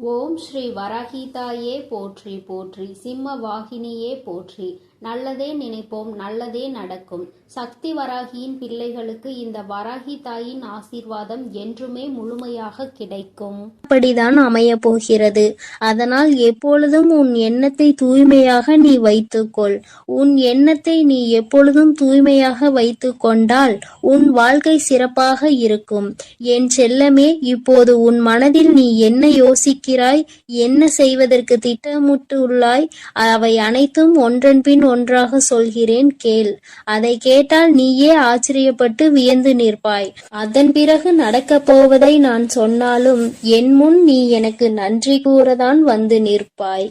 ஓம் ஸ்ரீ வராகிதாயே போற்றி போற்றி, சிம்ம வாகினியே போற்றி. நல்லதே நினைப்போம், நல்லதே நடக்கும். சக்தி வராகியின் பிள்ளைகளுக்கு இந்த வராகி தாயின் ஆசீர்வாதம் என்றுமே முழுமையாக கிடைக்கும். அப்படிதான் அமைய போகிறது. அதனால் எப்பொழுதும் உன் எண்ணத்தை தூய்மையாக நீ வைத்துக்கொள். உன் எண்ணத்தை நீ எப்பொழுதும் தூய்மையாக வைத்து கொண்டால் உன் வாழ்க்கை சிறப்பாக இருக்கும். என் செல்லமே, இப்போது உன் மனதில் நீ என்ன யோசிக்கிறாய், என்ன செய்வதற்கு திட்டமிட்டுள்ளாய், அவை அனைத்தும் ஒன்றன் பின் ஒன்றாக சொல்கிறேன், கேள். அதை கேட்டால் நீயே ஆச்சரியப்பட்டு வியந்து நிற்பாய். அதன் பிறகு நடக்கப் போவதை நான் சொன்னாலும் என் முன் நீ எனக்கு நன்றி கூறதான் வந்து நிற்பாய்.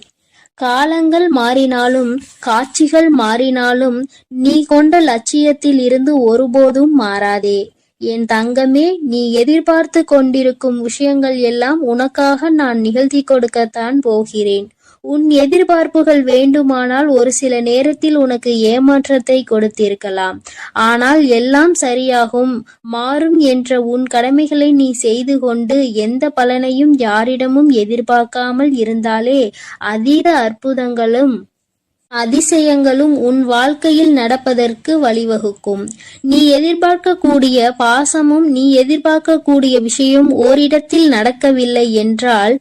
காலங்கள் மாறினாலும் காட்சிகள் மாறினாலும் நீ கொண்ட லட்சியத்தில் இருந்து ஒருபோதும் மாறாதே. என் தங்கமே, நீ எதிர்பார்த்து கொண்டிருக்கும் விஷயங்கள் எல்லாம் உனக்காக நான் நிகழ்த்தி கொடுக்கத்தான் போகிறேன். உன் எதிர்பார்ப்புகள் வேண்டுமானால் ஒரு சில நேரத்தில் உனக்கு ஏமாற்றத்தை கொடுத்திருக்கலாம். ஆனால் எல்லாம் சரியாகும், மாறும் என்ற உன் கடமைகளை நீ செய்து கொண்டு எந்த பலனையும் யாரிடமும் எதிர்பார்க்காமல் இருந்தாலே அதீத அற்புதங்களும் அதிசயங்களும் உன் வாழ்க்கையில் நடப்பதற்கு வழிவகுக்கும். நீ எதிர்பார்க்கக்கூடிய பாசமும் நீ எதிர்பார்க்கக்கூடிய விஷயம் ஓரிடத்தில் நடக்கவில்லை என்றால்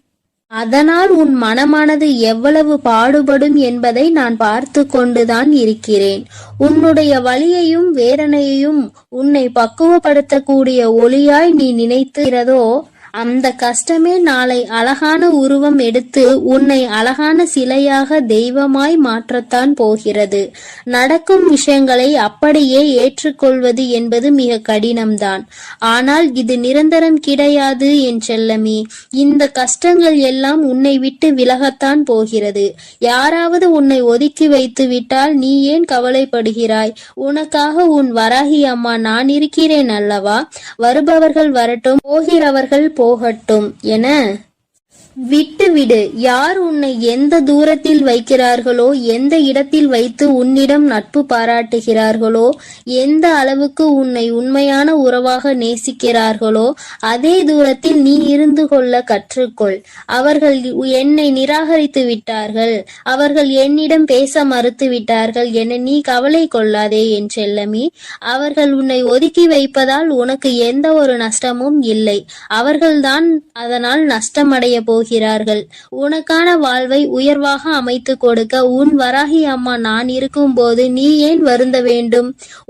அதனால் உன் மனமானது எவ்வளவு பாடுபடும் என்பதை நான் பார்த்து கொண்டுதான் இருக்கிறேன். உன்னுடைய வலியையும் வேதனையையும் உன்னை பக்குவப்படுத்தக்கூடிய ஒளியாய் நீ நினைக்கிறதோ அந்த கஷ்டமே நாளை அழகான உருவம் எடுத்து உன்னை அழகான சிலையாக தெய்வமாய் மாற்றத்தான் போகிறது. நடக்கும் விஷயங்களை அப்படியே ஏற்றுக்கொள்வது என்பது மிக கடினம்தான். ஆனால் இது நிரந்தரம் கிடையாது என் செல்லமே. இந்த கஷ்டங்கள் எல்லாம் உன்னை விட்டு விலகத்தான் போகிறது. யாராவது உன்னை ஒதுக்கி வைத்து விட்டால் நீ ஏன் கவலைப்படுகிறாய்? உனக்காக உன் வராகி அம்மா நான் இருக்கிறேன் அல்லவா? வருபவர்கள் வரட்டும், போகிறவர்கள் போகட்டும் என விட்டுவிடு. யார் உன்னை எந்த தூரத்தில் வைக்கிறார்களோ, எந்த இடத்தில் வைத்து உன்னிடம் நட்பு பாராட்டுகிறார்களோ, எந்த அளவுக்கு உன்னை உண்மையான உறவாக நேசிக்கிறார்களோ அதே தூரத்தில் நீ இருந்து கொள்ள கற்றுக்கொள். அவர்கள் என்னை நிராகரித்து விட்டார்கள், அவர்கள் என்னிடம் பேச மறுத்து விட்டார்கள் என நீ கவலை கொள்ளாதே என் செல்லமே. அவர்கள் உன்னை ஒதுக்கி வைப்பதால் உனக்கு எந்த ஒரு நஷ்டமும் இல்லை. அவர்கள்தான் அதனால் நஷ்டமடைய போகிறார்கள். உனக்கான வாழ்வை உயர்வாக அமைத்து கொடுக்க உன் வராகி அம்மா நான் இருக்கும் போது நீ ஏன் வருந்த வேண்டும்?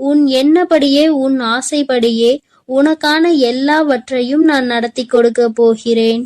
உன் எண்ணப்படியே, உன் ஆசைப்படியே உனக்கான எல்லாவற்றையும் நான் நடத்தி கொடுக்க போகிறேன்.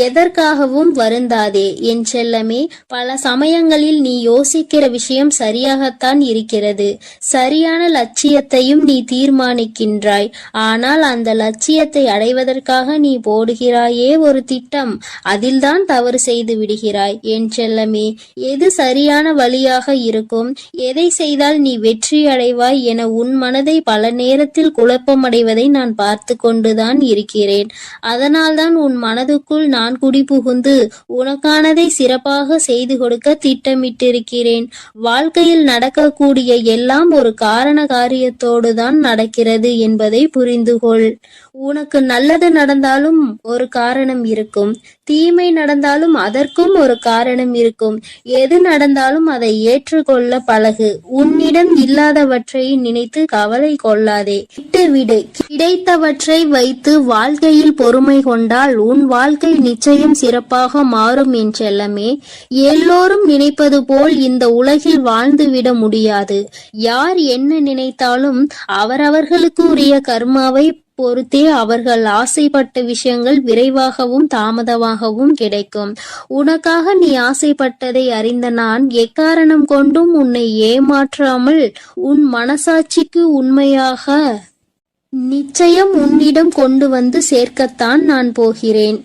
எதற்காகவும் வருந்தாதே என் செல்லமே. பல சமயங்களில் நீ யோசிக்கிற விஷயம் சரியாகத்தான் இருக்கிறது. சரியான லட்சியத்தையும் நீ தீர்மானிக்கின்றாய். ஆனால் அந்த லட்சியத்தை அடைவதற்காக நீ போடுகிறாயே ஒரு திட்டம், அதில்தான் தவறு செய்து விடுகிறாய் என் செல்லமே. எது சரியான வழியாக இருக்கும், எதை செய்தால் நீ வெற்றி அடைவாய் என உன் மனதை பல நேரத்தில் குழப்பமடைவதை நான் பார்த்து கொண்டுதான் இருக்கிறேன். அதனால்தான் உன் மனதுக்குள் நான் குடிபுகுந்து உனக்கானதை சிறப்பாக செய்து கொடுக்க திட்டமிட்டிருக்கிறேன். வாழ்க்கையில் நடக்கக்கூடிய எல்லாம் ஒரு காரண காரியத்தோடு தான் நடக்கிறது என்பதை புரிந்துகொள். உனக்கு நல்லது நடந்தாலும் ஒரு காரணம் இருக்கும், தீமை நடந்தாலும் அதற்கும் ஒரு காரணம் இருக்கும். எது நடந்தாலும் அதை ஏற்றுக்கொள்ள பழகு. உன்னிடம் இல்லாதவற்றை நினைத்து கவலை கொள்ளாதே, விட்டுவிடு. கிடைத்தவற்றை வைத்து வாழ்க்கையில் பொறுமை கொண்டால் உன் வாழ்க்கை நிச்சயம் சிறப்பாக மாறும் என் செல்லமே. எல்லோரும் நினைப்பது போல் இந்த உலகில் வாழ்ந்துவிட முடியாது. யார் என்ன நினைத்தாலும் அவரவர்களுக்கு உரிய கர்மாவை பொறுத்தே அவர்கள் ஆசைப்பட்ட விஷயங்கள் விரைவாகவும் தாமதமாகவும் கிடைக்கும். உனக்காக நீ ஆசைப்பட்டதை அறிந்த நான் எக்காரணம் கொண்டும் உன்னை ஏமாற்றாமல் உன் மனசாட்சிக்கு உண்மையாக நிச்சயம் உன்னிடம் கொண்டு வந்து சேர்க்கத்தான் நான் போகிறேன்.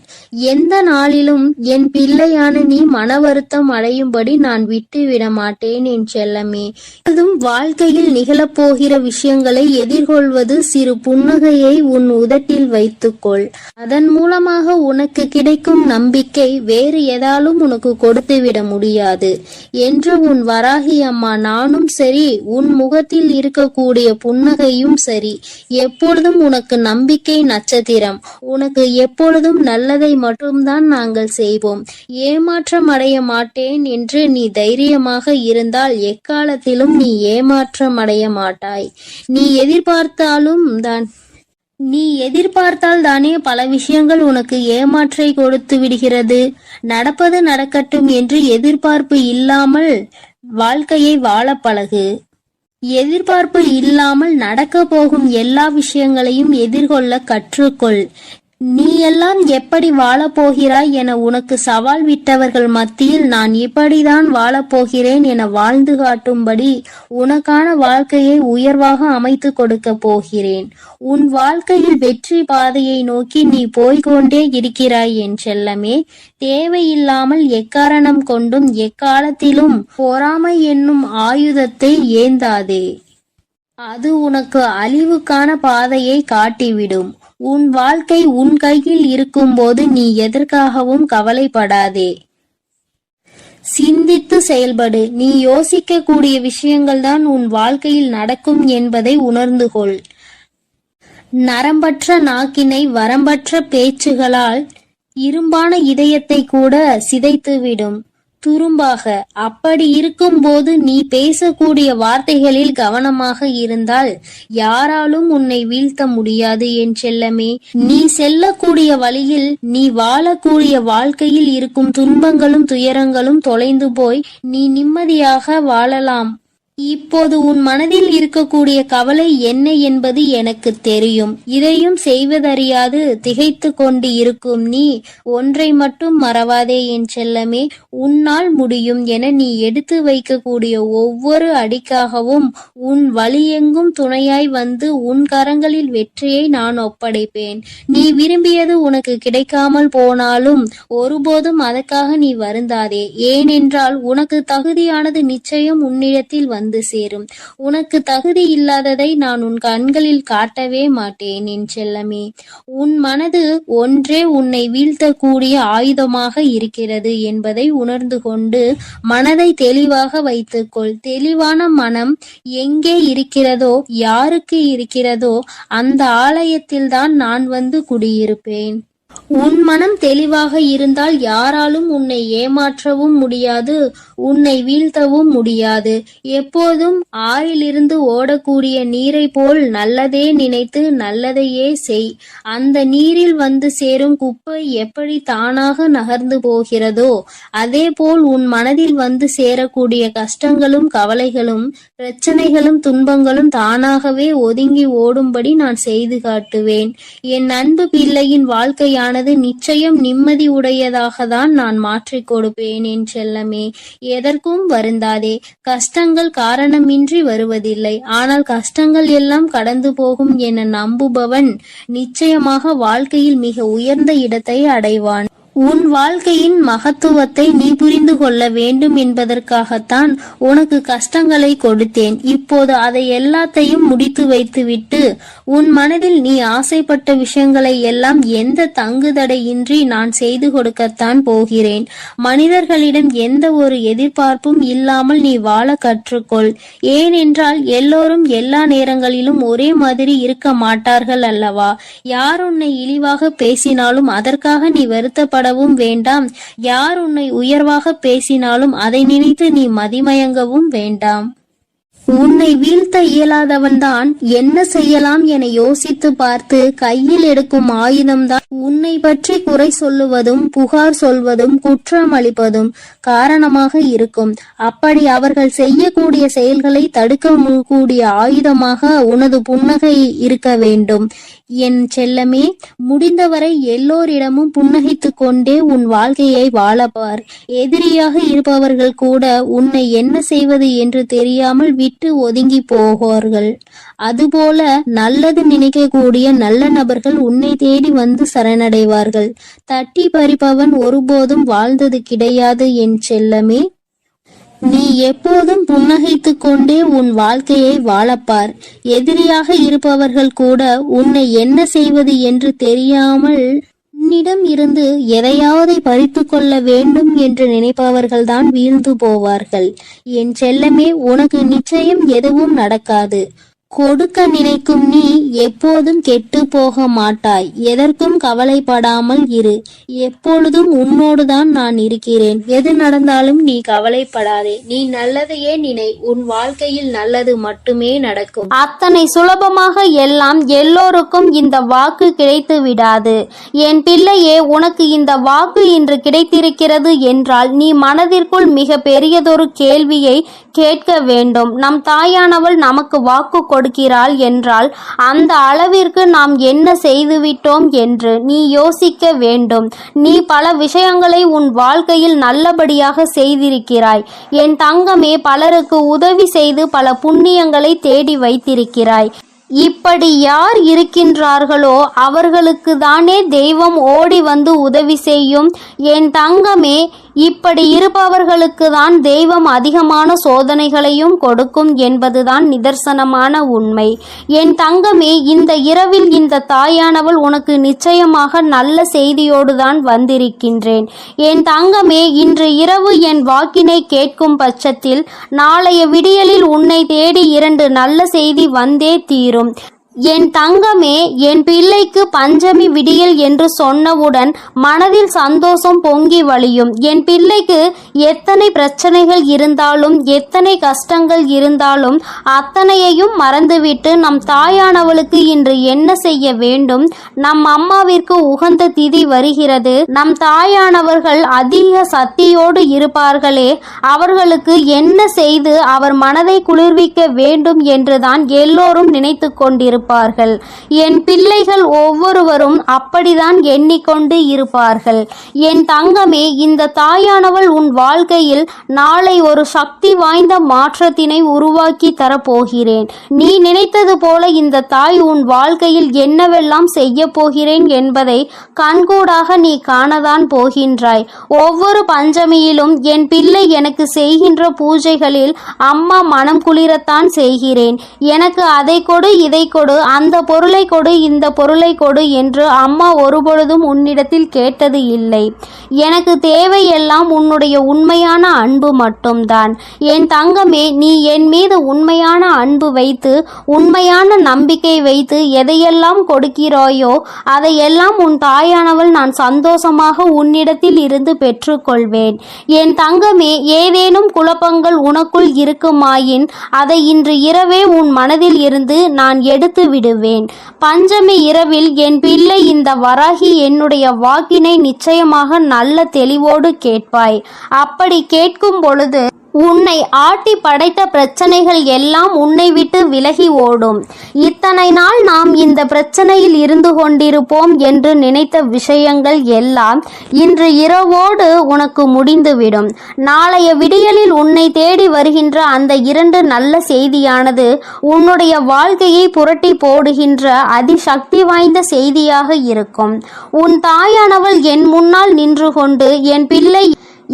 எந்த நாளிலும் என் பிள்ளையான நீ மன வருத்தம் அடையும்படி நான் விட்டு விட மாட்டேன் என் செல்லமே. அதுவும் வாழ்க்கையில் நிகழப்போகிற விஷயங்களை எதிர்கொள்வது சிறு புன்னகையை உன் உதட்டில் வைத்துக்கொள். அதன் மூலமாக உனக்கு கிடைக்கும் நம்பிக்கை வேறு எதாலும் உனக்கு கொடுத்து விட முடியாது என்று உன் வராகி அம்மா நானும் சரி, உன் முகத்தில் இருக்கக்கூடிய புன்னகையும் சரி எப்பொழுதும் உனக்கு நம்பிக்கை நட்சத்திரம். உனக்கு எப்பொழுதும் நல்லதை மட்டும்தான் நாங்கள் செய்வோம். ஏமாற்றம் அடைய மாட்டேன் என்று நீ தைரியமாக இருந்தால் எக்காலத்திலும் நீ ஏமாற்றம் அடைய மாட்டாய். நீ எதிர்பார்த்தால் தானே பல விஷயங்கள் உனக்கு ஏமாற்றை கொடுத்து விடுகிறது. நடப்பது நடக்கட்டும் என்று எதிர்பார்ப்பு இல்லாமல் வாழ்க்கையை வாழ பழகு. எதிர்பார்ப்பு இல்லாமல் நடக்க போகும் எல்லா விஷயங்களையும் எதிர்கொள்ள கற்றுக்கொள். நீ எல்லாம் எப்படி வாழப்போகிறாய் என உனக்கு சவால் விட்டவர்கள் மத்தியில் நான் இப்படிதான் வாழப்போகிறேன் என வாழ்ந்து காட்டும்படி உனக்கான வாழ்க்கையை உயர்வாக அமைத்து கொடுக்க போகிறேன். உன் வாழ்க்கையில் வெற்றி பாதையை நோக்கி நீ போய்கொண்டே இருக்கிறாய் என் செல்லமே. தேவையில்லாமல் எக்காரணம் கொண்டும் எக்காலத்திலும் பொறாமை என்னும் ஆயுதத்தை ஏந்தாதே. அது உனக்கு அழிவுக்கான பாதையை காட்டிவிடும். உன் வாழ்க்கை உன் கையில் இருக்கும்போது நீ எதற்காகவும் கவலைப்படாதே. சிந்தித்து செயல்படு. நீ யோசிக்க கூடிய விஷயங்கள் தான் உன் வாழ்க்கையில் நடக்கும் என்பதை உணர்ந்து கொள். நரம்பற்ற நாக்கினை வரம்பற்ற பேச்சுகளால் இரும்பான இதயத்தை கூட சிதைத்துவிடும் துரும்பாக. அப்படி இருக்கும் போது நீ பேசக்கூடிய வார்த்தைகளில் கவனமாக இருந்தால் யாராலும் உன்னை வீழ்த்த முடியாது என் செல்லமே. நீ செல்லக்கூடிய வழியில், நீ வாழக்கூடிய வாழ்க்கையில் இருக்கும் துன்பங்களும் துயரங்களும் தொலைந்து போய் நீ நிம்மதியாக வாழலாம். இப்போது உன் மனதில் இருக்கக்கூடிய கவலை என்ன என்பது எனக்கு தெரியும். இதையும் செய்வதறியாது திகைத்து கொண்டு இருக்கும் நீ ஒன்றை மட்டும் மறவாதே என் செல்லமே. உன்னால் முடியும் என நீ எடுத்து வைக்கக்கூடிய ஒவ்வொரு அடிக்காகவும் உன் வழியெங்கும் துணையாய் வந்து உன் கரங்களில் வெற்றியை நான் ஒப்படைப்பேன். நீ விரும்பியது உனக்கு கிடைக்காமல் போனாலும் ஒருபோதும் அதற்காக நீ வருந்தாதே. ஏனென்றால் உனக்கு தகுதியானது நிச்சயம் உன்னிடத்தில் வந்து சேரும். உனக்கு தகுதி இல்லாததை நான் உன் கண்களில் காட்டவே மாட்டேன் என் செல்லமே. உன் மனது ஒன்றே உன்னை வீழ்த்தக்கூடிய ஆயுதமாக இருக்கிறது என்பதை உணர்ந்து கொண்டு மனதை தெளிவாக வைத்துக்கொள். தெளிவான மனம் எங்கே இருக்கிறதோ, யாருக்கு இருக்கிறதோ அந்த ஆலயத்தில்தான் நான் வந்து குடியிருப்பேன். உன் மனம் தெளிவாக இருந்தால் யாராலும் உன்னை ஏமாற்றவும் முடியாது, உன்னை வீழ்த்தவும் முடியாது. எப்போதும் ஆறிலிருந்து ஓடக்கூடிய நீரை போல் நல்லதே நினைத்து நல்லதையே செய். அந்த நீரில் வந்து சேரும் குப்பை எப்படி தானாக நகர்ந்து போகிறதோ அதே போல் உன் மனதில் வந்து சேரக்கூடிய கஷ்டங்களும் கவலைகளும் பிரச்சனைகளும் துன்பங்களும் தானாகவே ஒதுங்கி ஓடும்படி நான் செய்து காட்டுவேன். என் அன்பு பிள்ளையின் வாழ்க்கையானது நிச்சயம் நிம்மதி உடையதாக தான் நான் மாற்றிக் கொடுப்பேன் என் செல்லமே. எதற்கும் வருந்தாதே. கஷ்டங்கள் காரணமின்றி வருவதில்லை. ஆனால் கஷ்டங்கள் எல்லாம் கடந்து போகும் என நம்புபவன் நிச்சயமாக வாழ்க்கையில் மிக உயர்ந்த இடத்தை அடைவான். உன் வாழ்க்கையின் மகத்துவத்தை நீ புரிந்து கொள்ள வேண்டும் என்பதற்காகத்தான் உனக்கு கஷ்டங்களை கொடுத்தேன். இப்போது அதை எல்லாத்தையும் முடித்து வைத்துவிட்டு உன் மனதில் நீ ஆசைப்பட்ட விஷயங்களை எல்லாம் எந்த தங்குதடையின்றி நான் செய்து கொடுக்கத்தான் போகிறேன். மனிதர்களிடம் எந்த ஒரு எதிர்பார்ப்பும் இல்லாமல் நீ வாழ கற்றுக்கொள். ஏனென்றால் எல்லோரும் எல்லா நேரங்களிலும் ஒரே மாதிரி இருக்க மாட்டார்கள் அல்லவா? யார் உன்னை இழிவாக பேசினாலும் அதற்காக நீ வருத்தப்படவும் வேண்டாம். யார் உன்னை உயர்வாக பேசினாலும் அதை நினைத்து நீ மதிமயங்கவும் வேண்டாம். உன்னை வீழ்த்த இயலாதவன்தான் என்ன செய்யலாம் என யோசித்து பார்த்து கையில் எடுக்கும் ஆயுதம்தான் உன்னை பற்றி குறை சொல்லுவதும் புகார் சொல்வதும் குற்றம் அளிப்பதும் காரணமாக இருக்கும். அப்படி அவர்கள் செய்யக்கூடிய செயல்களை தடுக்க கூடிய ஆயுதமாக உனது புன்னகை இருக்க வேண்டும் என் செல்லமே. முடிந்தவரை எல்லோரிடமும் புன்னகைத்து கொண்டே உன் வாழ்க்கையை வாழப்பார். எதிரியாக இருப்பவர்கள் கூட உன்னை என்ன செய்வது என்று தெரியாமல் விட்டு ஒதுங்கி போவார்கள். அதுபோல நல்லது நினைக்கக்கூடிய நல்ல நபர்கள் உன்னை தேடி வந்து சரணடைவார்கள். தட்டி பறிப்பவன் ஒருபோதும் வாழ்ந்தது கிடையாது என் செல்லமே. நீ எப்போதும் புன்னகைத்து கொண்டே உன் வாழ்க்கையை வாழப்பார். எதிரியாக இருப்பவர்கள் கூட உன்னை என்ன செய்வது என்று தெரியாமல் உன்னிடம் இருந்து எதையாவது பறித்து கொள்ள வேண்டும் என்று நினைப்பவர்கள்தான் வீழ்ந்து போவார்கள். என் செல்லமே, உனக்கு நிச்சயம் எதுவும் நடக்காது. கொடுக்க நினைக்கும் நீ எப்போதும் கெட்டு போக மாட்டாய். எதற்கும் கவலைப்படாமல் இரு. எப்பொழுதும் உன்னோடுதான் நான் இருக்கிறேன். எது நடந்தாலும் நீ கவலைப்படாதே. நீ நல்லதையே நினை. உன் வாழ்க்கையில் நல்லது மட்டுமே நடக்கும். அத்தனை சுலபமாக எல்லாம் எல்லோருக்கும் இந்த வாக்கு கிடைத்து விடாது. என் பிள்ளையே, உனக்கு இந்த வாக்கு இன்று கிடைத்திருக்கிறது என்றால் நீ மனதிற்குள் மிக பெரியதொரு கேள்வியை கேட்க வேண்டும். நம் தாயானவள் நமக்கு வாக்கு கொடுக்கிறாள் என்றால் அந்த அளவிற்கு நாம் என்ன செய்துவிட்டோம் என்று நீ யோசிக்க வேண்டும். நீ பல விஷயங்களை உன் வாழ்க்கையில் நல்லபடியாக செய்திருக்கிறாய் என் தங்கமே. பலருக்கு உதவி செய்து பல புண்ணியங்களை தேடி வைத்திருக்கிறாய். இப்படி யார் இருக்கின்றார்களோ அவர்களுக்கு தானே தெய்வம் ஓடி வந்து உதவி செய்யும் என் தங்கமே. இப்படி இருப்பவர்களுக்கு தான் தெய்வம் அதிகமான சோதனைகளையும் கொடுக்கும் என்பதுதான் நிதர்சனமான உண்மை. என் தங்கமே, இந்த இரவில் இந்த தாயானவள் உனக்கு நிச்சயமாக நல்ல செய்தியோடு தான் வந்திருக்கின்றேன். என் தங்கமே, இன்று இரவு என் வாக்கினை கேட்கும் பட்சத்தில் நாளைய விடியலில் உன்னை தேடி 2 நல்ல செய்தி வந்தே தீரும். என் தங்கமே, என் பிள்ளைக்கு பஞ்சமி விடியல் என்று சொன்னவுடன் மனதில் சந்தோஷம் பொங்கி வழியும். என் பிள்ளைக்கு எத்தனை பிரச்சனைகள் இருந்தாலும் எத்தனை கஷ்டங்கள் இருந்தாலும் அத்தனையையும் மறந்துவிட்டு நம் தாயானவளுக்கு இன்று என்ன செய்ய வேண்டும்? நம் அம்மாவிற்கு உகந்த திதி வருகிறது. நம் தாயானவர்கள் அதிக சக்தியோடு இருப்பார்களே, அவர்களுக்கு என்ன செய்து அவர் மனதை குளிர்விக்க வேண்டும் என்றுதான் எல்லோரும் நினைத்து கொண்டிருப்பார்கள். என் பிள்ளைகள் ஒவ்வொருவரும் அப்படிதான் எண்ணிக்கொண்டு இருப்பார்கள். என் தங்கமே, இந்த தாயானவள் உன் வாழ்க்கையில் நாளை ஒரு சக்தி வாய்ந்த மாற்றத்தினை உருவாக்கி தரப்போகிறேன். நீ நினைத்தது போல இந்த தாய் உன் வாழ்க்கையில் என்னவெல்லாம் செய்ய போகிறேன் என்பதை கண்கூடாக நீ காணதான் போகின்றாய். ஒவ்வொரு பஞ்சமியிலும் என் பிள்ளை எனக்கு செய்கின்ற பூஜைகளில் அம்மா மனம் குளிரத்தான் செய்கிறேன். எனக்கு அதை கொடு, இதை கொடு, அந்த பொருளை கொடு, இந்த பொருளை கொடு என்று அம்மா ஒருபொழுதும் உன்னிடத்தில் கேட்டது இல்லை. எனக்கு தேவையெல்லாம் உன்னுடைய உண்மையான அன்பு மட்டும்தான். என் தங்கமே, நீ என் மீது உண்மையான அன்பு வைத்து உண்மையான நம்பிக்கை வைத்து எதையெல்லாம் கொடுக்கிறாயோ அதையெல்லாம் உன் தாயானவள் நான் சந்தோஷமாக உன்னிடத்தில் இருந்து பெற்றுக்கொள்வேன். என் தங்கமே, ஏதேனும் குழப்பங்கள் உனக்குள் இருக்குமாயின் அதை இன்று இரவே உன் மனதில் இருந்து நான் எடுத்து விடுவேன். பஞ்சமி இரவில் என் பிள்ளை இந்த வராகி என்னுடைய வாக்கினை நிச்சயமாக நல்ல தெளிவோடு கேட்பாய். அப்படி கேட்கும் பொழுது உன்னை ஆட்டி படைத்த பிரச்சனைகள் எல்லாம் உன்னை விட்டு விலகி ஓடும். இத்தனை நாள் நாம் இந்த பிரச்சனையில் இருந்து கொண்டிருப்போம் என்று நினைத்த விஷயங்கள் எல்லாம் இன்று இரவோடு உனக்கு முடிந்துவிடும். நாளைய விடியலில் உன்னை தேடி வருகின்ற அந்த 2 நல்ல செய்தியானது உன்னுடைய வாழ்க்கையை புரட்டி போடுகின்ற அதிசக்தி வாய்ந்த செய்தியாக இருக்கும். உன் தாயானவள் என் முன்னால் நின்று கொண்டு என் பிள்ளை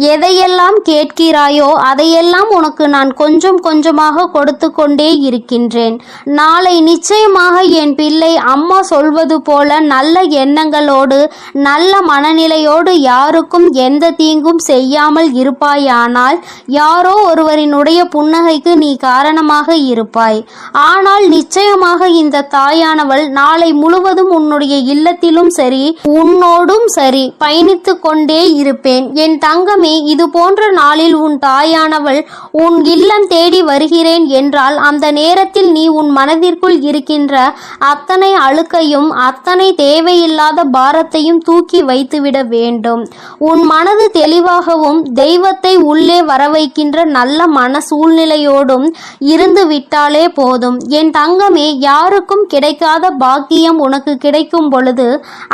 எதையெல்லாம் கேட்கிறாயோ அதையெல்லாம் உனக்கு நான் கொஞ்சம் கொஞ்சமாக கொடுத்து கொண்டே இருக்கின்றேன். நாளை நிச்சயமாக என் பிள்ளை அம்மா சொல்வது போல நல்ல எண்ணங்களோடு நல்ல மனநிலையோடு யாருக்கும் எந்த தீங்கும் செய்யாமல் இருப்பாயானால் யாரோ ஒருவரினுடைய புன்னகைக்கு நீ காரணமாக இருப்பாய். ஆனால் நிச்சயமாக இந்த தாயானவள் நாளை முழுவதும் உன்னுடைய இல்லத்திலும் சரி உன்னோடும் சரி பயணித்து கொண்டே இருப்பேன். என் தங்கமே, இது போன்ற நாளில் உன் தாயானவள் உன் இல்லம் தேடி வருகிறேன் என்றால் அந்த நேரத்தில் நீ உன் மனதிற்குள் இருக்கின்ற அத்தனை அழுக்கையும் அத்தனை தேவையில்லாத பாரத்தையும் தூக்கி வைத்துவிட வேண்டும். உன் மனது தெளிவாகவும் தெய்வத்தை உள்ளே வரவைக்கின்ற நல்ல மன சூழ்நிலையோடும் இருந்து விட்டாலே போதும். என் தங்கமே, யாருக்கும் கிடைக்காத பாக்கியம் உனக்கு கிடைக்கும் பொழுது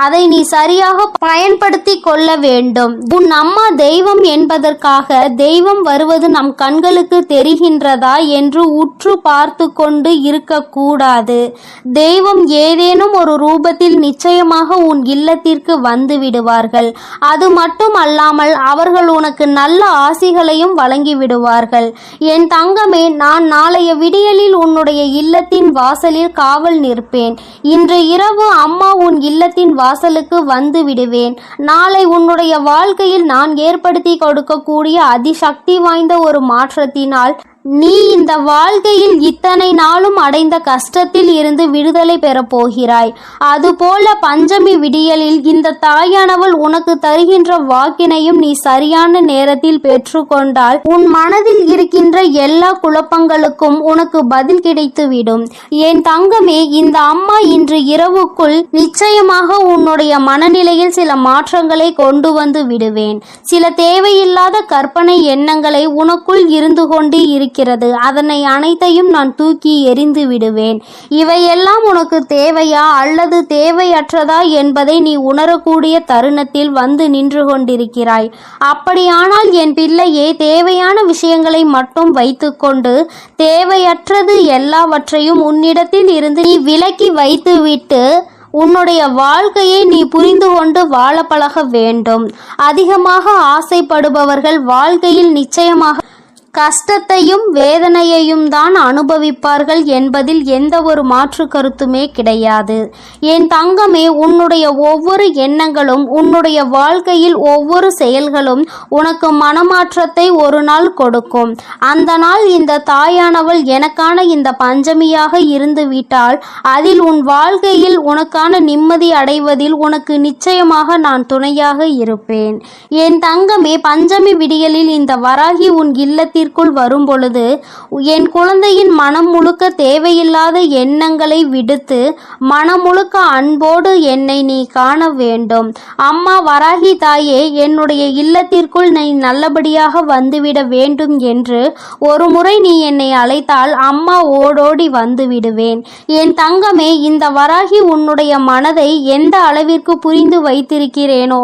அதை நீ சரியாக பயன்படுத்தி கொள்ள வேண்டும். உன் அம்மா தெய்வம் என்பதற்காக தெய்வம் வருவது நம் கண்களுக்கு தெரிகின்றதா என்று உற்று பார்த்து கொண்டு இருக்கக்கூடாது. தெய்வம் ஏதேனும் ஒரு ரூபத்தில் நிச்சயமாக உன் இல்லத்திற்கு வந்து விடுவார்கள். அது மட்டும் அல்லாமல் அவர்கள் உனக்கு நல்ல ஆசிகளையும் வழங்கி விடுவார்கள். என் தங்கமே, நான் நாளைய விடியலில் உன்னுடைய இல்லத்தின் வாசலில் காவல் நிற்பேன். இன்று இரவு அம்மா உன் இல்லத்தின் வாசலுக்கு வந்து விடுவேன். நாளை உன்னுடைய வாழ்க்கையில் நான் ஏற்படுத்தி கொடுக்கக்கூடிய அதிசக்தி வாய்ந்த ஒரு மாற்றத்தினால் நீ இந்த வாழ்க்கையில் இத்தனை நாளும் அடைந்த கஷ்டத்தில் இருந்து விடுதலை பெறப் போகிறாய். அதுபோல பஞ்சமி விடியலில் இந்த தாயானவள் உனக்கு தருகின்ற வாக்கினையும் நீ சரியான நேரத்தில் பெற்றுக்கொண்டால் உன் மனதில் இருக்கின்ற எல்லா குழப்பங்களுக்கும் உனக்கு பதில் கிடைத்துவிடும். என் தங்கமே, இந்த அம்மா இன்று இரவுக்குள் நிச்சயமாக உன்னுடைய மனநிலையில் சில மாற்றங்களை கொண்டு வந்து விடுவேன். சில தேவையில்லாத கற்பனை எண்ணங்களை உனக்குள் இருந்து கொண்டு இருக்கிறது, அதனை அனைத்தையும் நான் தூக்கி எறிந்து விடுவேன். இவையெல்லாம் உனக்கு தேவையா அல்லது தேவையற்றதா என்பதை நீ உணரக்கூடிய தருணத்தில் வந்து நின்று கொண்டிருக்கிறாய். அப்படியானால் என் பிள்ளையே, தேவையான விஷயங்களை மட்டும் வைத்துக்கொண்டு தேவையற்றது எல்லாவற்றையும் உன்னிடத்தில் இருந்து நீ விலக்கி வைத்துவிட்டு உன்னுடைய வாழ்க்கையை நீ புரிந்து கொண்டு வாழ பழக வேண்டும். அதிகமாக ஆசைப்படுபவர்கள் வாழ்க்கையில் நிச்சயமாக கஷ்டத்தையும் வேதனையையும் தான் அனுபவிப்பார்கள் என்பதில் எந்த ஒரு மாற்று கருத்துமே கிடையாது. என் தங்கமே, உன்னுடைய ஒவ்வொரு எண்ணங்களும் உன்னுடைய வாழ்க்கையில் ஒவ்வொரு செயல்களும் உனக்கு மனமாற்றத்தை ஒரு நாள் கொடுக்கும். அந்த நாள் இந்த தாயானவள் எனக்கான இந்த பஞ்சமியாக இருந்து விட்டால் அதில் உன் வாழ்க்கையில் உனக்கான நிம்மதி அடைவதில் உனக்கு நிச்சயமாக நான் துணையாக இருப்பேன். என் தங்கமே, பஞ்சமி விடியலில் இந்த வராகி உன் இல்லத்தில் வரும் பொழுது என் குழந்தையின் மனம் முழுக்க தேவையில்லாத எண்ணங்களை விடுத்து மனம் முழுக்க அன்போடு என்னை நீ காண வேண்டும். அம்மா வராகி தாயே, என்னுடைய இல்லத்திற்குள் நீ நல்லபடியாக வந்துவிட வேண்டும் என்று ஒரு முறை நீ என்னை அழைத்தால் அம்மா ஓடோடி வந்து விடுவேன். என் தங்கமே, இந்த வராகி உன்னுடைய மனதை எந்த அளவிற்கு புரிந்து வைத்திருக்கிறேனோ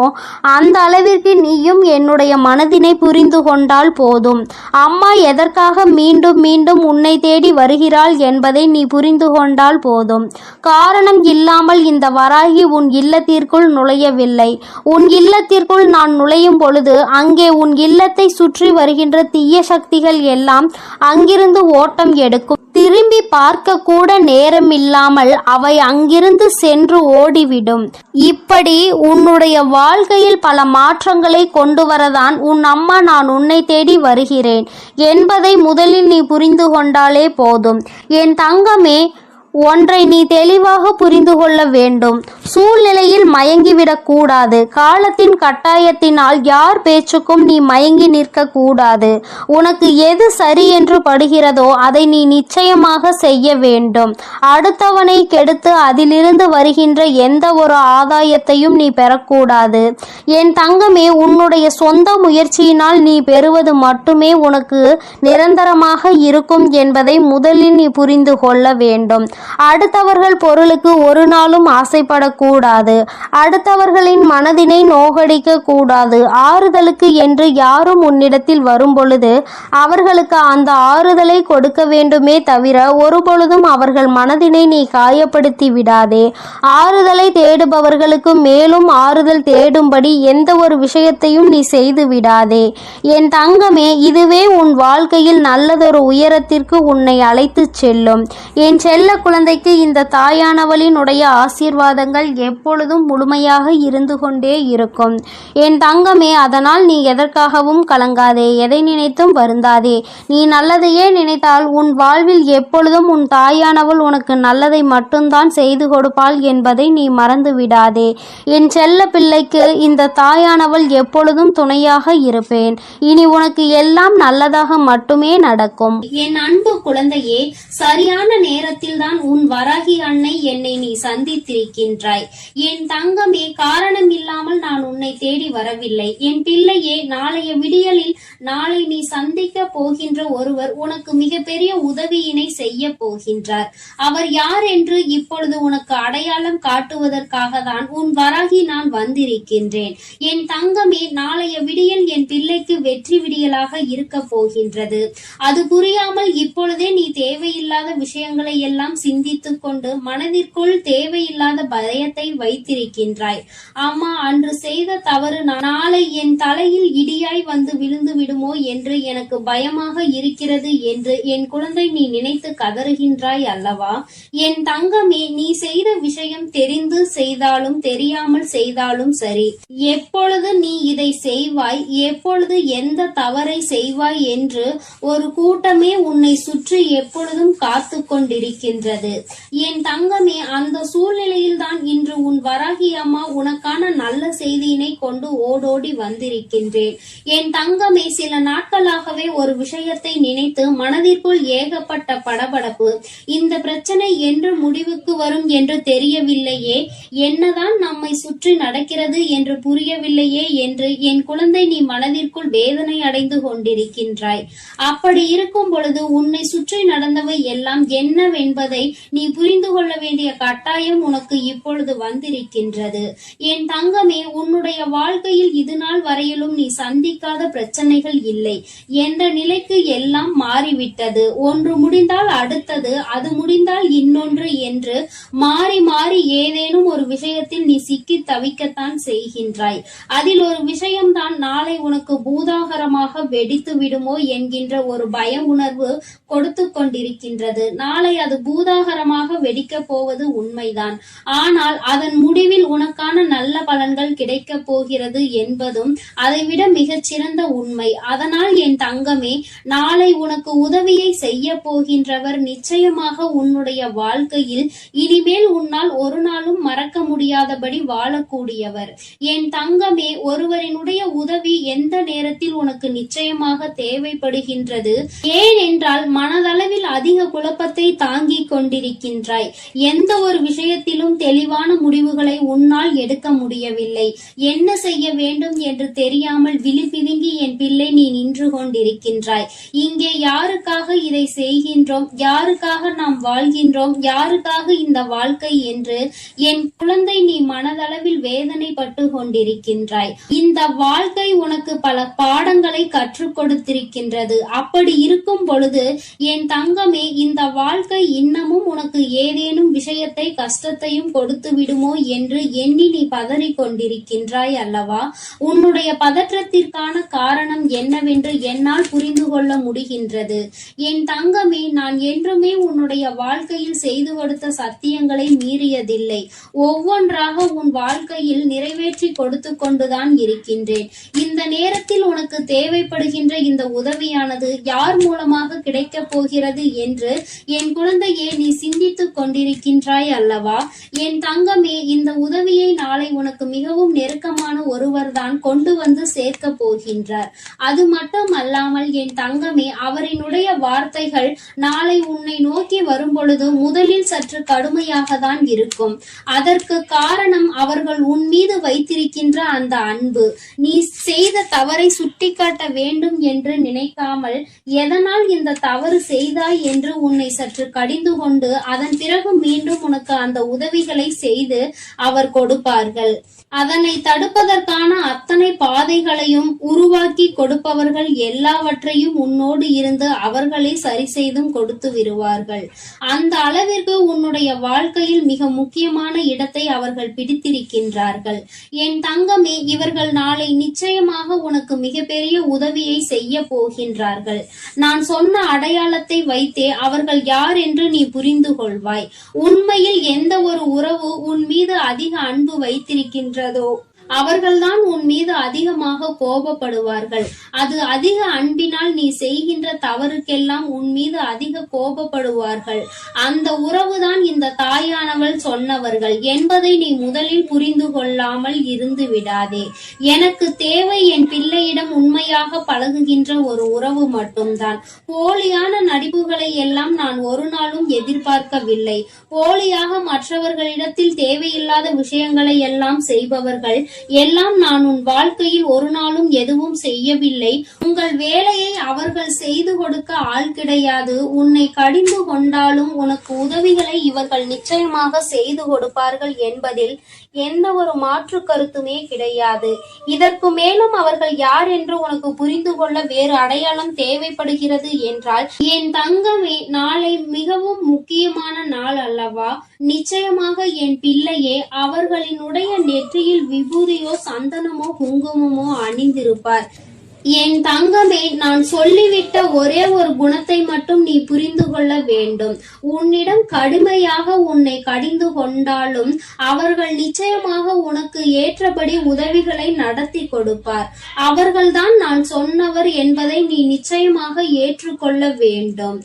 அந்த அளவிற்கு நீயும் என்னுடைய மனதினை புரிந்து கொண்டால் போதும். அம்மா எதற்காக மீண்டும் மீண்டும் உன்னை தேடி வருகிறாள் என்பதை நீ புரிந்து கொண்டால் போதும். காரணம் இல்லாமல் இந்த வராகி உன் இல்லத்திற்குள் நுழையவில்லை. உன் இல்லத்திற்குள் நான் நுழையும் பொழுது அங்கே உன் இல்லத்தை சுற்றி வருகின்ற தீய சக்திகள் எல்லாம் அங்கிருந்து ஓட்டம் எடுக்கும். திரும்பி பார்க்க கூட நேரம் இல்லாமல் அவை அங்கிருந்து சென்று ஓடிவிடும். இப்படி உன்னுடைய வாழ்க்கையில் பல மாற்றங்களை கொண்டு வரதான் உன் அம்மா நான் உன்னை தேடி வருகிறேன் என்பதை முதலில் நீ புரிந்து கொண்டாலே போதும். என் தங்கமே, ஒன்றை நீ தெளிவாக புரிந்து கொள்ள வேண்டும். சூழ்நிலையில் மயங்கிவிடக் கூடாது. காலத்தின் கட்டாயத்தினால் யார் பேச்சுக்கும் நீ மயங்கி நிற்க கூடாது. உனக்கு எது சரி என்று படுகிறதோ அதை நீ நிச்சயமாக செய்ய வேண்டும். அடுத்தவனை கெடுத்து அதிலிருந்து வருகின்ற எந்த ஒரு ஆதாயத்தையும் நீ பெறக்கூடாது. என் தங்கமே, உன்னுடைய சொந்த முயற்சியினால் நீ பெறுவது மட்டுமே உனக்கு நிரந்தரமாக இருக்கும் என்பதை முதலில் நீ புரிந்து கொள்ள வேண்டும். அடுத்தவர்கள் பொருளுக்கு ஒரு நாளும் ஆசைப்படக்கூடாது. அடுத்தவர்களின் மனதினை நோகடிக்க கூடாது. ஆறுதலுக்கு என்று யாரும் உன்னிடத்தில் வரும் பொழுது அவர்களுக்கு அந்த ஆறுதலை கொடுக்க வேண்டுமே தவிர ஒருபொழுதும் அவர்கள் மனதினை நீ காயப்படுத்தி விடாதே. ஆறுதலை தேடுபவர்களுக்கு மேலும் ஆறுதல் தேடும்படி எந்த ஒரு விஷயத்தையும் நீ செய்து விடாதே. என் தங்கமே, இதுவே உன் வாழ்க்கையில் நல்லதொரு உயரத்திற்கு உன்னை அழைத்து செல்லும். என் செல்ல குழந்தைக்கு இந்த தாயானவளினுடைய ஆசீர்வாதங்கள் எப்பொழுதும் முழுமையாக இருந்து கொண்டே இருக்கும். என் தங்கமே, அதனால் நீ எதற்காகவும் கலங்காதே, எதை நினைத்தும் வருந்தாதே. நீ நல்லதையே நினைத்தால் உன் வாழ்வில் எப்பொழுதும் உன் தாயானவள் உனக்கு நல்லதை மட்டும்தான் செய்து கொடுப்பாள் என்பதை நீ மறந்து விடாதே. என் செல்ல பிள்ளைக்கு இந்த தாயானவள் எப்பொழுதும் துணையாக இருப்பேன். இனி உனக்கு எல்லாம் நல்லதாக மட்டுமே நடக்கும். என் அன்பு குழந்தையே, சரியான நேரத்தில் தான் உன் வராகி அன்னை என்னை நீ சந்தித்திருக்கின்றாய். என் தங்கமே, காரணம் இல்லாமல் நான் உன்னை தேடி வரவில்லை. என் பிள்ளையே, நாளைய விடியலில் நாளை நீ சந்திக்க போகின்ற ஒருவர் உனக்கு மிகப்பெரிய உதவியினை செய்ய போகின்றார். அவர் யார் என்று இப்பொழுது உனக்கு அடையாளம் காட்டுவதற்காக தான் உன் வராகி நான் வந்திருக்கின்றேன். என் தங்கமே, நாளைய விடியல் என் பிள்ளைக்கு வெற்றி விடியலாக இருக்க போகின்றது. அது புரியாமல் இப்பொழுதே நீ தேவையில்லாத விஷயங்களை எல்லாம் சிந்தித்துக் கொண்டு மனதிற்குள் தேவையில்லாத பயத்தை வைத்திருக்கின்றாய். அம்மா, அன்று செய்த தவறு நாளை என் தலையில் இடியாய் வந்து விழுந்து விடுமோ என்று எனக்கு பயமாக இருக்கிறது என்று என் குழந்தை நீ நினைத்து கதறுகின்றாய் அல்லவா? என் தங்கமே, நீ செய்த விஷயம் தெரிந்து செய்தாலும் தெரியாமல் செய்தாலும் சரி, எப்பொழுது நீ இதை செய்வாய், எப்பொழுது எந்த தவறை செய்வாய் என்று ஒரு கூட்டமே உன்னை சுற்றி எப்பொழுதும் காத்து கொண்டிருக்கின்றது. என் தங்கமே, அந்த சூழ்நிலையில் தான் இன்று உன் வராகி அம்மா உனக்கான நல்ல செய்தியினை கொண்டு ஓடோடி வந்திருக்கின்றேன். என் தங்கமே, சில நாட்களாகவே ஒரு விஷயத்தை நினைத்து மனதிற்குள் ஏகப்பட்ட படபடப்பு. இந்த பிரச்சனை என்று முடிவுக்கு வரும் என்று தெரியவில்லையே, என்னதான் நம்மை சுற்றி நடக்கிறது என்று புரியவில்லையே என்று என் குழந்தை நீ மனதிற்குள் வேதனை அடைந்து கொண்டிருக்கின்றாய். அப்படி இருக்கும் பொழுது உன்னை சுற்றி நடந்தவை எல்லாம் என்னவென்பதை நீ புரிந்து கொள்ள வேண்டிய கட்டாயம் உனக்கு இப்பொழுது வந்திருக்கின்றது. என் தங்கமே, உன்னுடைய வாழ்க்கையில் இது நாள் வரையிலும் நீ சந்திக்காத பிரச்சனைகள் இல்லை என்ற நிலைக்கு எல்லாம் மாறிவிட்டது. ஒன்று முடிந்தால் அடுத்தது, அது முடிந்தால் இன்னொன்று என்று மாறி மாறி ஏதேனும் ஒரு விஷயத்தில் நீ சிக்கி தவிக்கத்தான் செய்கின்றாய். அதில் ஒரு விஷயம்தான் நாளை உனக்கு பூதாகரமாக வெடித்து விடுமோ என்கின்ற ஒரு பய உணர்வு கொடுத்து கொண்டிருக்கின்றது. நாளை அது பூதாகரமாக வெடிக்கப் போவது உண்மைதான். ஆனால் அதன் முடிவில் உனக்கான நல்ல பலன்கள் கிடைக்கப் போகிறது என்பதும் அதைவிட மிகச் சிறந்த உண்மை. அதனால் என் தங்கமே, நாளை உனக்கு உதவியை செய்ய போகின்றவர் நிச்சயமாக உன்னுடைய வாழ்க்கையில் இனிமேல் உன்னால் ஒரு நாளும் மறக்க முடியாதபடி வாழக்கூடியவர். என் தங்கமே, ஒருவரினுடைய உதவி எந்த நேரத்தில் உனக்கு நிச்சயமாக தேவைப்படுகின்றது. ஏனென்றால் மனதளவில் அதிக குழப்பத்தை தாங்கிக் கொண்டிருக்கின்றாய். எந்த ஒரு விஷயத்திலும் தெளிவான முடிவுகளை உன்னால் எடுக்க முடியவில்லை. என்ன செய்ய வேண்டும் என்று தெரியாமல் விழிபிதுங்கி என் பிள்ளை நீ நின்று கொண்டிருக்கின்றாய். இங்கே யாருக்காக இதை செய்கின்றோம், யாருக்காக நாம் வாழ்கின்றோம், யாருக்காக இந்த வாழ்க்கை என்று என் குழந்தை நீ மனதளவில் வேதனைப்பட்டு கொண்டிருக்கின்றாய். இந்த வாழ்க்கை உனக்கு பல பாடங்களை கற்றுக் கொடுத்திருக்கின்றது. அப்படி இருக்கும் பொழுது என் தங்கமே, இந்த வாழ்க்கை இன்னமும் உனக்கு ஏதேனும் விஷயத்தை கஷ்டத்தையும் கொடுத்து விடுமோ என்று எண்ணி நீ பதறிக் கொண்டிருக்கின்றாய் அல்லவா? உன்னுடைய பதற்றத்திற்கான காரணம் என்னவென்று என்னால் புரிந்து கொள்ள முடிகின்றது. என் தங்கமே, நான் என்றுமே உன்னுடைய வாழ்க்கையில் செய்து கொடுத்த சத்தியங்களை மீறியதில்லை. ஒவ்வொன்றாக உன் வாழ்க்கையில் நிறைவேற்றி கொடுத்து கொண்டுதான் இருக்கின்றேன். இந்த நேரத்தில் உனக்கு தேவைப்படுகின்ற இந்த உதவியானது யார் மூலமாக கிடைக்கப் போகிறது என்று என் குழந்தையே நீ சிந்தித்துக் கொண்டிருக்கின்றாய் அல்லவா? என் தங்கமே, இந்த உதவியை நாளை உனக்கு மிகவும் நெருக்கமான ஒருவர்தான் கொண்டு வந்து சேர்க்க போகின்றார். அது மட்டும் அல்லாமல் என் தங்கமே, அவரினுடைய வார்த்தைகள் நாளை உன்னை நோக்கி வரும் பொழுது முதலில் சற்று கடுமையாக தான் இருக்கும். அதற்கு காரணம் அவர்கள் உன் மீது வைத்திருக்கின்ற அந்த அன்பு. நீ செய்த தவறை சுட்டிக்காட்ட வேண்டும் என்று நினைக்காமல் எதனால் இந்த தவறு செய்தாய் என்று உன்னை சற்று கடிந்து கொண்டு அதன் பிறகு மீண்டும் உனக்கு அந்த உதவிகளை செய்து அவர் கொடுப்பார்கள். அதனை தடுப்பதற்கான அத்தனை பாதைகளையும் உருவாக்கி கொடுப்பவர்கள் எல்லாவற்றையும் உன்னோடு இருந்து அவர்களை சரி செய்தும் கொடுத்து விடுவார்கள். அந்த அளவிற்கு உன்னுடைய வாழ்க்கையில் மிக முக்கியமான இடத்தை அவர்கள் பிடித்திருக்கின்றார்கள். என் தங்கமே, இவர்கள் நாளை நிச்சயமாக உனக்கு மிகப்பெரிய உதவியை செய்ய போகின்றார்கள். நான் சொன்ன அடையாளத்தை வைத்தே அவர்கள் யார் என்று நீ புரிந்து கொள்வாய். உண்மையில் எந்த ஒரு உறவு உன் மீது அதிக அன்பு வைத்திருக்கின்றதோ அவர்கள்தான் உன் மீது அதிகமாக கோபப்படுவார்கள். அது அதிக அன்பினால் நீ செய்கின்ற தவறுக்கெல்லாம் உன் மீது அதிக கோபப்படுவார்கள். அந்த உறவுதான் இந்த தாயானவள் சொன்னவர்கள் என்பதை நீ முதலில் புரிந்து கொள்ளாமல் இருந்து விடாதே. எனக்கு தேவை என் பிள்ளையிடம் உண்மையாக பழகுகின்ற ஒரு உறவு மட்டும்தான். போலியான நடிப்புகளை எல்லாம் நான் ஒரு நாளும் எதிர்பார்க்கவில்லை. போலியாக மற்றவர்களிடத்தில் தேவையில்லாத விஷயங்களை எல்லாம் செய்பவர்கள் எல்லாம் நான் உன் வாழ்க்கையில் ஒரு நாளும் எதுவும் செய்யவில்லை. உங்கள் வேலையை அவர்கள் செய்து கொடுக்க ஆள் கிடையாது. உன்னை கடிந்து கொண்டாலும் உனக்கு உதவிகளை இவர்கள் நிச்சயமாக செய்து கொடுப்பார்கள் என்பதில் எந்த ஒரு மாற்று கருத்துமே கிடையாது. இதற்கு மேலும் அவர்கள் யார் என்று உனக்கு புரிந்து கொள்ள வேறு அடையாளம் தேவைப்படுகிறது என்றால், என் தங்கமே, நாளை மிகவும் முக்கியமான நாள் அல்லவா? நிச்சயமாக என் பிள்ளையே அவர்களினுடைய நெற்றியில் விபூதியோ சந்தனமோ குங்குமமோ அணிந்திருப்பார். என் தங்கமே, நான் சொல்லிவிட்ட ஒரே ஒரு குணத்தை மட்டும் நீ புரிந்து கொள்ள வேண்டும். உன்னிடம் கடுமையாக உன்னை கடிந்து கொண்டாலும் அவர்கள் நிச்சயமாக உனக்கு ஏற்றபடி உதவிகளை நடத்தி கொடுப்பார். அவர்கள்தான் நான் சொன்னவர் என்பதை நீ நிச்சயமாக ஏற்றுக்கொள்ள வேண்டும்.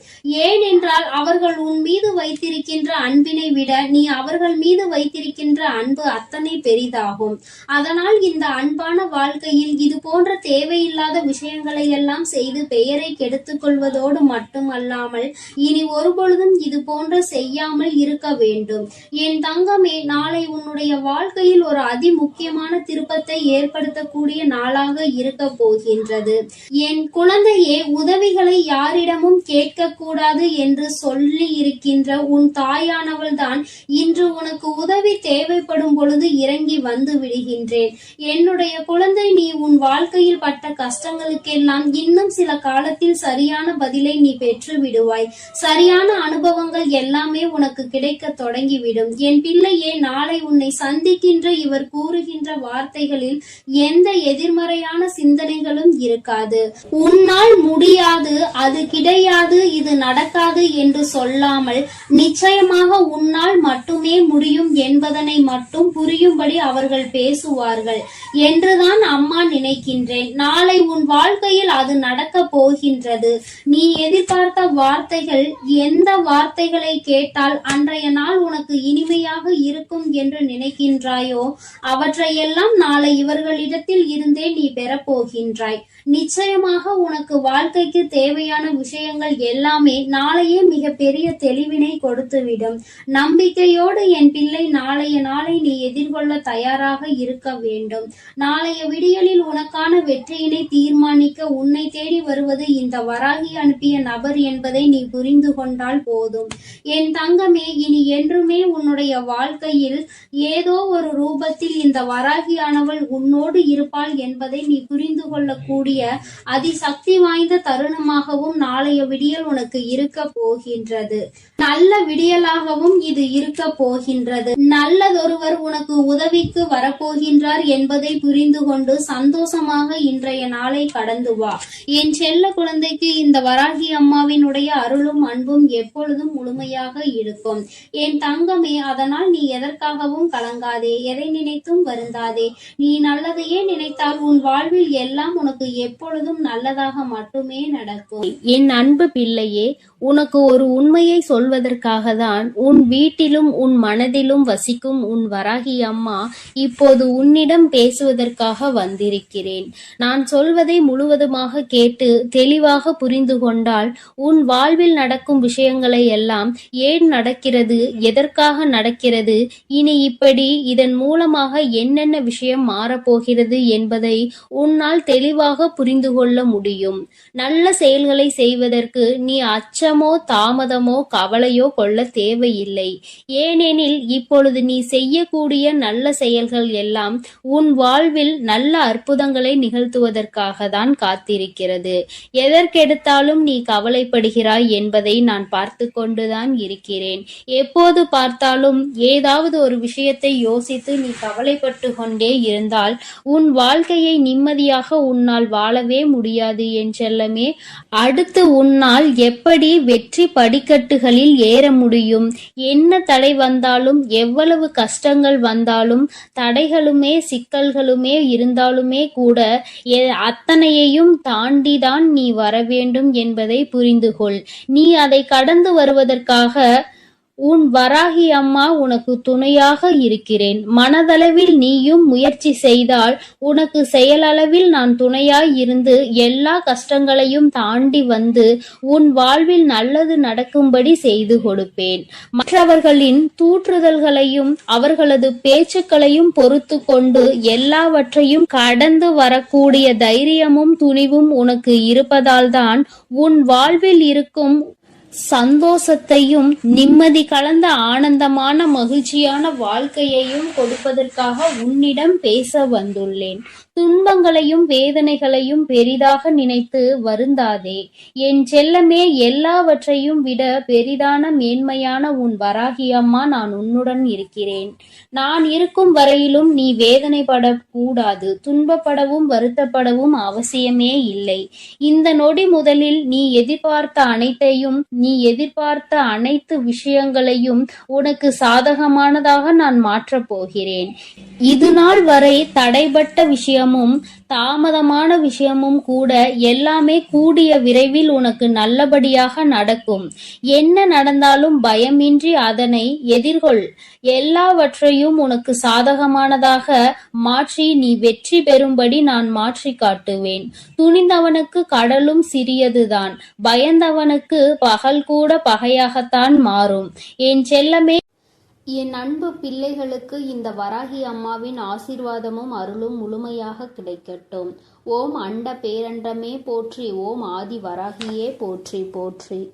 ஏனென்றால் அவர்கள் உன் மீது வைத்திருக்கின்ற அன்பினை விட நீ அவர்கள் மீது வைத்திருக்கின்ற அன்பு அத்தனை பெரிதாகும். அதனால் இந்த அன்பான வாழ்க்கையில் இது போன்ற தேவையில்லாத விஷயங்களை எல்லாம் செய்து பெயரை கெடுத்துக் கொள்வதோடு மட்டுமல்லாமல் இனி ஒருபொழுதும் இது போன்ற செய்யாமல் இருக்க வேண்டும். என் தங்கமே, நாளை உன்னுடைய வாழ்க்கையில் ஒரு அதி முக்கியமான திருப்பத்தை ஏற்படுத்தக்கூடிய நாளாக இருக்க போகின்றது. என் குழந்தையே, உதவிகளை யாரிடமும் கேட்க கூடாது என்று சொல்லி இருக்கின்ற உன் தாயானவள் தான் இன்று உனக்கு உதவி தேவைப்படும் பொழுது இறங்கி வந்து விடுகின்றேன். என்னுடைய குழந்தை, நீ உன் வாழ்க்கையில் பட்ட கஷ்டங்களுக்கெல்லாம் இன்னும் சில காலத்தில் சரியான பதிலை நீ பெற்று விடுவாய். சரியான அனுபவங்கள் எல்லாமே உனக்கு கிடைக்க தொடங்கிவிடும். என் பிள்ளையே, நாளை உன்னை சந்திக்கின்ற இவர் கூறுகின்ற வார்த்தைகளில் எந்த எதிர்மறையான சிந்தனைகளும் இருக்காது. உன்னால் முடியாது, அது கிடையாது, இது நடக்காது என்று சொல்லாமல் நிச்சயமாக உன்னால் மட்டுமே முடியும் என்பதனை மட்டும் புரியும்படி அவர்கள் பேசுவார்கள் என்றுதான் அம்மா நினைக்கின்றேன். நாளை உன் வாழ்க்கையில் அது நடக்க போகின்றது. நீ எதிர்பார்த்த வார்த்தைகள், எந்த வார்த்தைகளை கேட்டால் அன்றைய நாள் உனக்கு இனிமையாக இருக்கும் என்று நினைக்கின்றாயோ அவற்றையெல்லாம் நாளை இவர்களிடத்தில் இருந்தே நீ பெறப்போகின்றாய். நிச்சயமாக உனக்கு வாழ்க்கைக்கு தேவையான விஷயங்கள் எல்லாமே நாளையே மிக பெரிய தெளிவினை கொடுத்துவிடும். நம்பிக்கையோடு என் பிள்ளை, நாளைய நாளை நீ எதிர்கொள்ள தயாராக இருக்க வேண்டும். நாளைய விடியலில் உனக்கான வெற்றியினை தீர்மானிக்க உன்னை தேடி வருவது இந்த வராகி அனுப்பிய நபர் என்பதை நீ புரிந்து கொண்டால் போதும். என் தங்கமே, இனி என்றுமே உன்னுடைய வாழ்க்கையில் ஏதோ ஒரு ரூபத்தில் இந்த வராகியானவள் உன்னோடு இருப்பாள் என்பதை நீ புரிந்து கொள்ளக்கூடிய அதிசக்தி வாய்ந்த தருணமாகவும் நாளைய விடியல் உனக்கு இருக்க போகின்றது. நல்ல விடியலாகவும் இது இருக்க போகின்றது. நல்லதொருவர் உனக்கு உதவிக்கு வரப்போகின்றார் என்பதை புரிந்து கொண்டு சந்தோஷமாக இன்றைய நாளை கடந்து வா. என் செல்ல குழந்தைக்கு இந்த வராகி அம்மாவினுடைய அருளும் அன்பும் எப்பொழுதும் முழுமையாக இருக்கும். என் தங்கமே, அதனால் நீ எதற்காகவும் கலங்காதே, எதை நினைத்தும் வருந்தாதே. நீ நல்லதையே நினைத்தால் உன் வாழ்வில் எல்லாம் உனக்கு எப்பொழுதும் நல்லதாக மட்டுமே நடக்கும். என் அன்பு பிள்ளையே, உனக்கு ஒரு உண்மையை சொல்வதற்காக தான் உன் வீட்டிலும் உன் மனதிலும் வசிக்கும் உன் வராகி அம்மா இப்போது உன்னிடம் பேசுவதற்காக வந்திருக்கிறேன். நான் சொல்வதை முழுவதுமாக கேட்டு தெளிவாக புரிந்து கொண்டால் உன் வாழ்வில் நடக்கும் விஷயங்களை எல்லாம் ஏன் நடக்கிறது, எதற்காக நடக்கிறது, இனி இப்படி இதன் மூலமாக என்னென்ன விஷயம் மாறப்போகிறது என்பதை உன்னால் தெளிவாக புரிந்து கொள்ள முடியும். நல்ல செயல்களை செய்வதற்கு நீ அச்சமோ தாமதமோ கவலையோ கொள்ள தேவையில்லை. ஏனெனில் இப்பொழுது நீ செய்யக்கூடிய நல்ல செயல்கள் எல்லாம் உன் வாழ்வில் நல்ல அற்புதங்களை நிகழ்த்துவதற்காக தான் காத்திருக்கிறது. எதற்கெடுத்தாலும் நீ கவலைப்படுகிறாய் என்பதை நான் பார்த்து கொண்டுதான் இருக்கிறேன். எப்போது பார்த்தாலும் ஏதாவது ஒரு விஷயத்தை யோசித்து நீ கவலைப்பட்டு கொண்டே இருந்தால் உன் வாழ்க்கையை நிம்மதியாக உன்னால் வாழவே முடியாது என் செல்லமே. அடுத்து உன்னால் எப்படி வெற்றி படிக்கட்டுகளில் ஏற முடியும்? என்ன தடை வந்தாலும், எவ்வளவு கஷ்டங்கள் வந்தாலும், தடைகளுமே சிக்கல்களுமே இருந்தாலுமே கூட அத்தனையையும் தாண்டிதான் நீ வர வேண்டும் என்பதை புரிந்து கொள். நீ அதை கடந்து வருவதற்காக உன் வராகி அம்மா உனக்கு துணையாக இருக்கிறேன். மனதளவில் நீயும் முயற்சி செய்தால் உனக்கு செயலளவில் நான் துணையாய் இருந்து எல்லா கஷ்டங்களையும் தாண்டி வந்து உன் வாழ்வில் நல்லது நடக்கும்படி செய்து கொடுப்பேன். மற்றவர்களின் தூற்றுதல்களையும் அவர்களது பேச்சுக்களையும் பொறுத்து கொண்டு எல்லாவற்றையும் கடந்து வரக்கூடிய தைரியமும் துணிவும் உனக்கு இருப்பதால்தான் உன் வாழ்வில் இருக்கும் சந்தோஷத்தையும் நிம்மதி கலந்த ஆனந்தமான மகிழ்ச்சியான வாழ்க்கையையும் கொடுப்பதற்காக உன்னிடம் பேச வந்துள்ளேன். துன்பங்களையும் வேதனைகளையும் பெரிதாக நினைத்து வருந்தாதே என் செல்லமே. எல்லாவற்றையும் விட பெரிதான மேன்மையான உன் வராகி அம்மா நான் உன்னுடன் இருக்கிறேன். நான் இருக்கும் வரையிலும் நீ வேதனைப்படக்கூடாது, துன்பப்படவும் வருத்தப்படவும் அவசியமே இல்லை. இந்த நொடி முதலில் நீ எதிர்பார்த்த அனைத்து விஷயங்களையும் உனக்கு சாதகமானதாக நான் மாற்றப் போகிறேன். இது நாள் வரை தடைபட்ட விஷயமும் தாமதமான விஷயமும் கூட எல்லாமே கூடிய விரைவில் உனக்கு நல்லபடியாக நடக்கும். என்ன நடந்தாலும் பயமின்றி அதனை எதிர்கொள். எல்லாவற்றையும் உனக்கு சாதகமானதாக மாற்றி நீ வெற்றி பெறும்படி நான் மாற்றி காட்டுவேன். துணிந்தவனுக்கு கடலும் சிறியதுதான், பயந்தவனுக்கு பகல் கூட பகையாகத்தான் மாறும். என் செல்லமே, என் அன்பு பிள்ளைகளுக்கு இந்த வராகி அம்மாவின் ஆசீர்வாதமும் அருளும் முழுமையாக கிடைக்கட்டும். ஓம் அண்ட பேரண்டமே போற்றி, ஓம் ஆதி வராகியே போற்றி போற்றி.